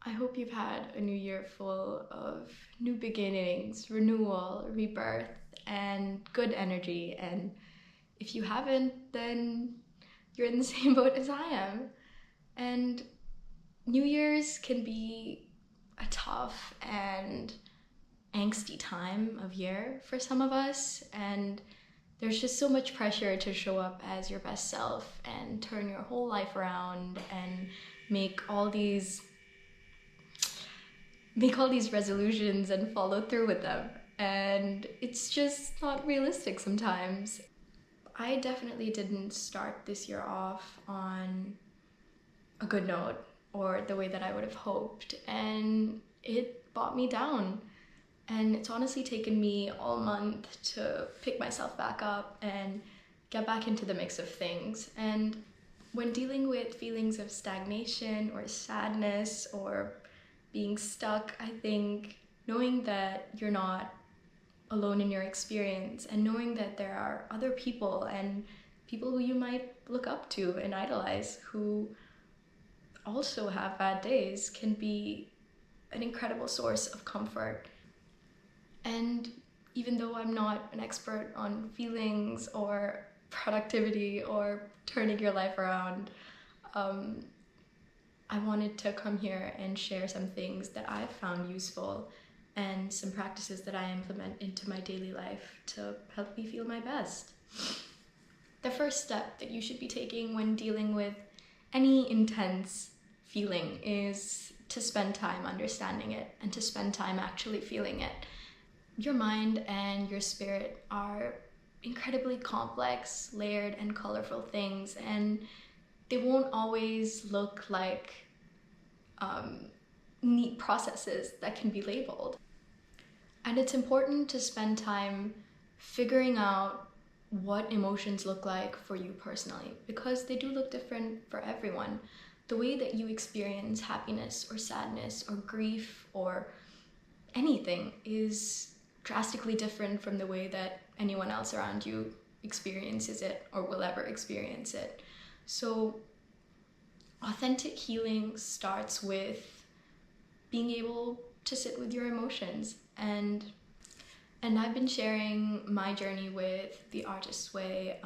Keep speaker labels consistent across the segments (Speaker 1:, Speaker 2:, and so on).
Speaker 1: I hope you've had a new year full of new beginnings, renewal, rebirth, and good energy. And if you haven't, then you're in the same boat as I am. And New Year's can be a tough and angsty time of year for some of us. And there's just so much pressure to show up as your best self and turn your whole life around and make all these resolutions and follow through with them. And it's just not realistic sometimes. I definitely didn't start this year off on a good note or the way that I would have hoped, and it brought me down. And it's honestly taken me all month to pick myself back up and get back into the mix of things. And when dealing with feelings of stagnation or sadness or being stuck, I think knowing that you're not alone in your experience and knowing that there are other people and people who you might look up to and idolize who also have bad days can be an incredible source of comfort. And even though I'm not an expert on feelings or productivity or turning your life around, I wanted to come here and share some things that I've found useful and some practices that I implement into my daily life to help me feel my best. The first step that you should be taking when dealing with any intense feeling is to spend time understanding it and to spend time actually feeling it. Your mind and your spirit are incredibly complex, layered, and colorful things, and they won't always look like neat processes that can be labeled. And it's important to spend time figuring out what emotions look like for you personally, because they do look different for everyone. The way that you experience happiness or sadness or grief or anything is drastically different from the way that anyone else around you experiences it or will ever experience it. So authentic healing starts with being able to sit with your emotions, and I've been sharing my journey with The Artist's Way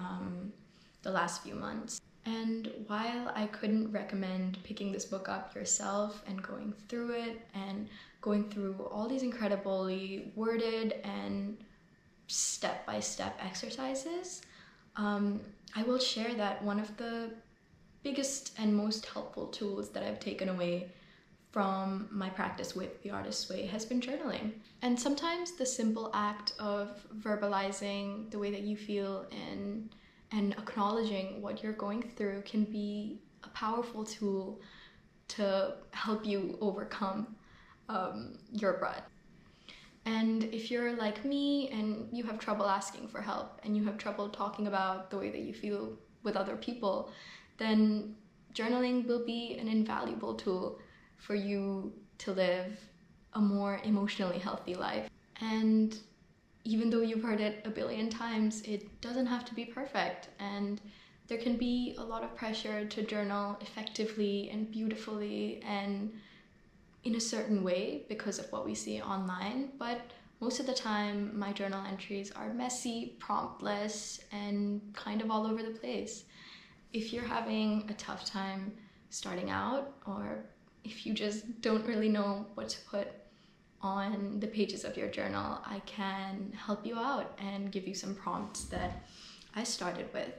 Speaker 1: the last few months. And while I couldn't recommend picking this book up yourself and going through it and going through all these incredibly worded and step-by-step exercises, I will share that one of the biggest and most helpful tools that I've taken away from my practice with The Artist's Way has been journaling. And sometimes the simple act of verbalizing the way that you feel and acknowledging what you're going through can be a powerful tool to help you overcome your rut. And if you're like me and you have trouble asking for help and you have trouble talking about the way that you feel with other people, then journaling will be an invaluable tool for you to live a more emotionally healthy life. And even though you've heard it a billion times, it doesn't have to be perfect. And there can be a lot of pressure to journal effectively and beautifully and in a certain way because of what we see online. But most of the time, my journal entries are messy, promptless, and kind of all over the place. If you're having a tough time starting out, or if you just don't really know what to put on the pages of your journal, I can help you out and give you some prompts that I started with.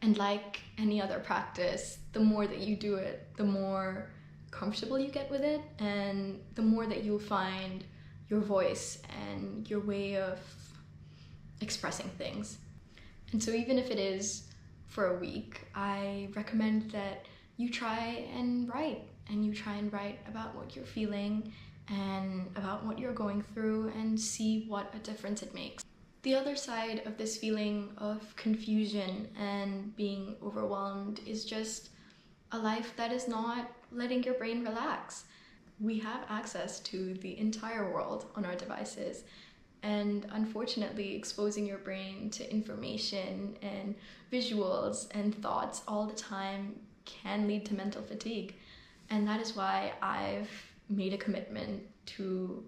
Speaker 1: And like any other practice, the more that you do it, the more comfortable you get with it, and the more that you'll find your voice and your way of expressing things. And so even if it is for a week, I recommend that you try and write about what you're feeling and about what you're going through and see what a difference it makes. The other side of this feeling of confusion and being overwhelmed is just a life that is not letting your brain relax. We have access to the entire world on our devices, and unfortunately exposing your brain to information and visuals and thoughts all the time can lead to mental fatigue. And that is why I've made a commitment to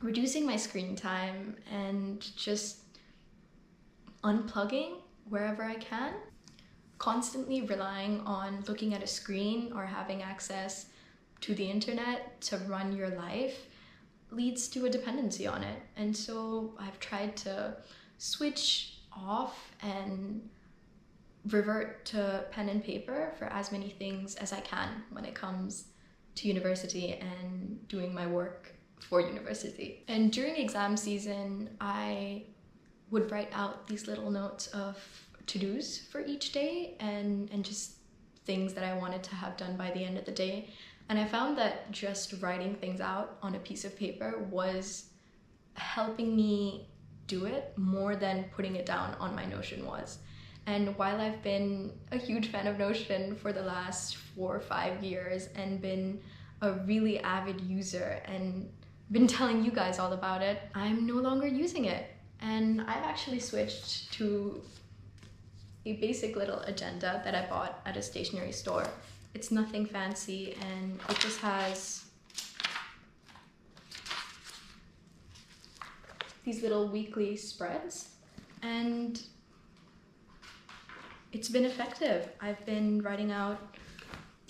Speaker 1: reducing my screen time and just unplugging wherever I can. Constantly relying on looking at a screen or having access to the internet to run your life leads to a dependency on it. And so I've tried to switch off and revert to pen and paper for as many things as I can when it comes to university and doing my work for university. And during exam season, I would write out these little notes of to-dos for each day and just things that I wanted to have done by the end of the day. And I found that just writing things out on a piece of paper was helping me do it more than putting it down on my Notion was. And while I've been a huge fan of Notion for the last 4 or 5 years and been a really avid user and been telling you guys all about it, I'm no longer using it. And I've actually switched to a basic little agenda that I bought at a stationery store. It's nothing fancy, and it just has these little weekly spreads, and it's been effective. I've been writing out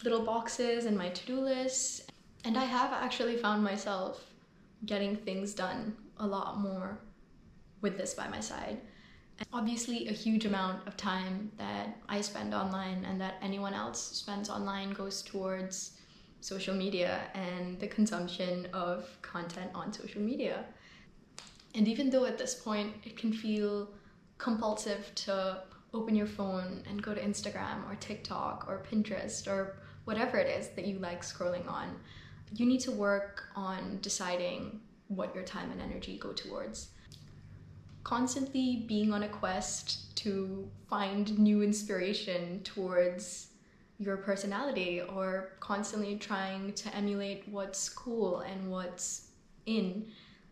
Speaker 1: little boxes in my to-do lists, and I have actually found myself getting things done a lot more with this by my side. And obviously, a huge amount of time that I spend online and that anyone else spends online goes towards social media and the consumption of content on social media. And even though at this point it can feel compulsive to open your phone and go to Instagram or TikTok or Pinterest or whatever it is that you like scrolling on, you need to work on deciding what your time and energy go towards. Constantly being on a quest to find new inspiration towards your personality, or constantly trying to emulate what's cool and what's in,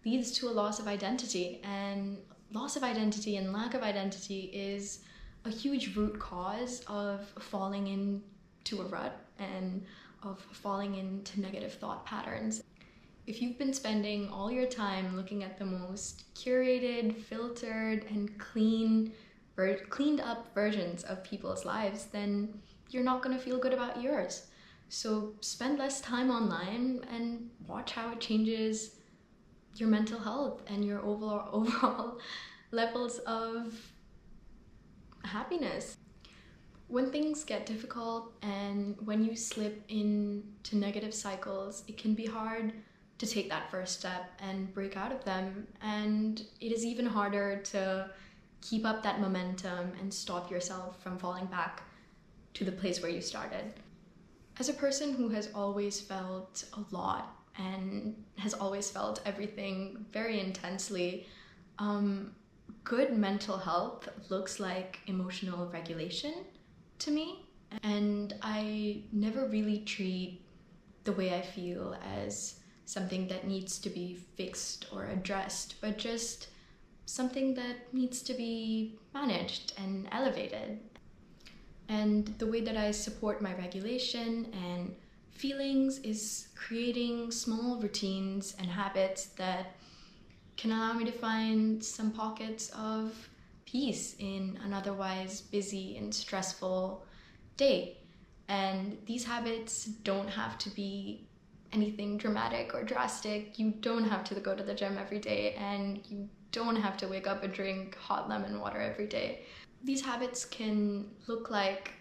Speaker 1: leads to a loss of identity. And loss of identity and lack of identity is a huge root cause of falling into a rut and of falling into negative thought patterns. If you've been spending all your time looking at the most curated, filtered, and cleaned up versions of people's lives, then you're not going to feel good about yours. So spend less time online and watch how it changes your mental health and your overall levels of happiness. When things get difficult and when you slip into negative cycles, it can be hard to take that first step and break out of them. And it is even harder to keep up that momentum and stop yourself from falling back to the place where you started. As a person who has always felt a lot and has always felt everything very intensely, good mental health looks like emotional regulation to me. And I never really treat the way I feel as something that needs to be fixed or addressed, but just something that needs to be managed and elevated. And the way that I support my regulation and feelings is creating small routines and habits that can allow me to find some pockets of peace in an otherwise busy and stressful day. And these habits don't have to be anything dramatic or drastic. You don't have to go to the gym every day, and you don't have to wake up and drink hot lemon water every day. These habits can look like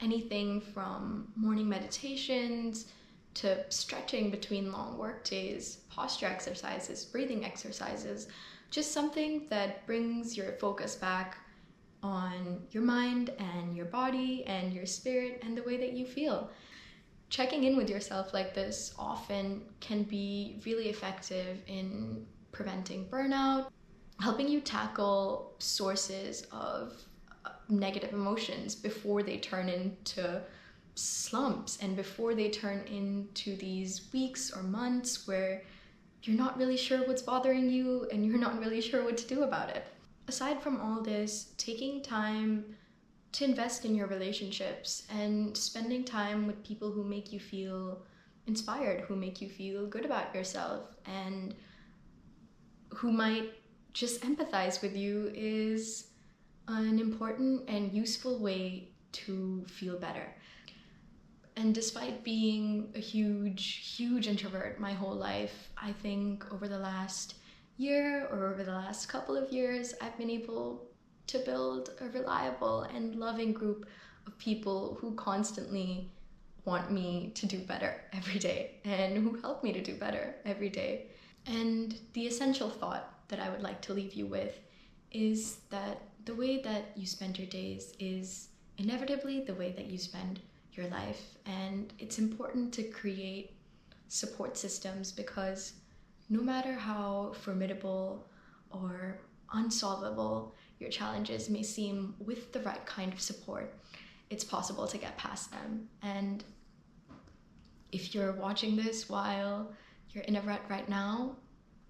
Speaker 1: anything from morning meditations to stretching between long work days, posture exercises, breathing exercises, just something that brings your focus back on your mind and your body and your spirit and the way that you feel. Checking in with yourself like this often can be really effective in preventing burnout, helping you tackle sources of negative emotions before they turn into slumps and before they turn into these weeks or months where you're not really sure what's bothering you and you're not really sure what to do about it. Aside from all this, taking time to invest in your relationships and spending time with people who make you feel inspired, who make you feel good about yourself, and who might just empathize with you is an important and useful way to feel better. And despite being a huge introvert my whole life, I think over the last year or over the last couple of years, I've been able to build a reliable and loving group of people who constantly want me to do better every day and who help me to do better every day. And the essential thought that I would like to leave you with is that the way that you spend your days is inevitably the way that you spend your life. And it's important to create support systems, because no matter how formidable or unsolvable your challenges may seem, with the right kind of support, it's possible to get past them. And if you're watching this while you're in a rut right now,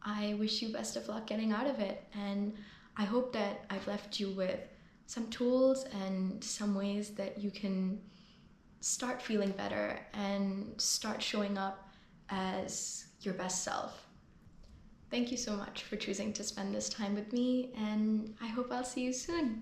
Speaker 1: I wish you best of luck getting out of it. And I hope that I've left you with some tools and some ways that you can start feeling better and start showing up as your best self. Thank you so much for choosing to spend this time with me, and I hope I'll see you soon.